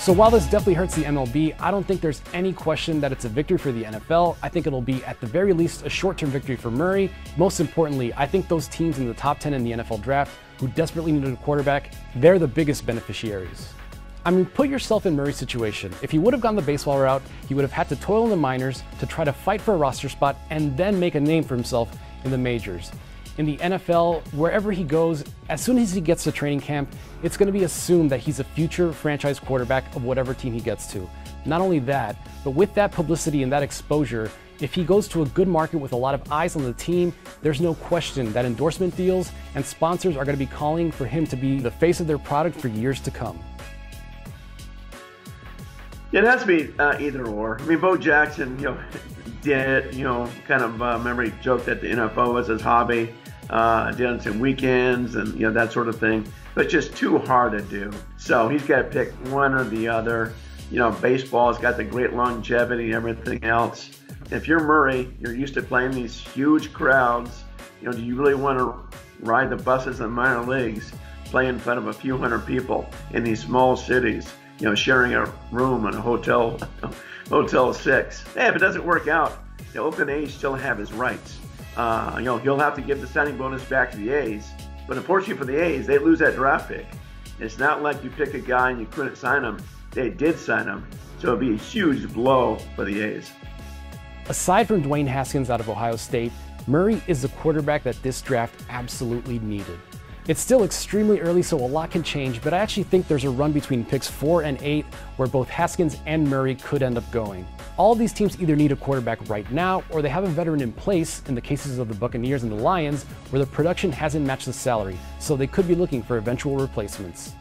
So while this definitely hurts the MLB, I don't think there's any question that it's a victory for the NFL. I think it'll be, at the very least, a short-term victory for Murray. Most importantly, I think those teams in the top 10 in the NFL draft who desperately needed a quarterback, they're the biggest beneficiaries. I mean, put yourself in Murray's situation. If he would have gone the baseball route, he would have had to toil in the minors to try to fight for a roster spot and then make a name for himself in the majors. In the NFL, wherever he goes, as soon as he gets to training camp, it's going to be assumed that he's a future franchise quarterback of whatever team he gets to. Not only that, but with that publicity and that exposure, if he goes to a good market with a lot of eyes on the team, there's no question that endorsement deals and sponsors are going to be calling for him to be the face of their product for years to come. It has to be either or. I mean, Bo Jackson, did, kind of remember he joked that the NFL was his hobby, did on some weekends and, that sort of thing. But it's just too hard to do. So he's got to pick one or the other. Baseball's got the great longevity and everything else. If you're Murray, you're used to playing these huge crowds. Do you really want to ride the buses in minor leagues, play in front of a few hundred people in these small cities? Sharing a room in a hotel of 6. Hey, if it doesn't work out, the Oakland A's still have his rights. He'll have to give the signing bonus back to the A's. But unfortunately for the A's, they lose that draft pick. It's not like you pick a guy and you couldn't sign him. They did sign him. So it'd be a huge blow for the A's. Aside from Dwayne Haskins out of Ohio State, Murray is the quarterback that this draft absolutely needed. It's still extremely early, so a lot can change, but I actually think there's a run between picks 4 and 8 where both Haskins and Murray could end up going. All these teams either need a quarterback right now, or they have a veteran in place in the cases of the Buccaneers and the Lions, where the production hasn't matched the salary, so they could be looking for eventual replacements.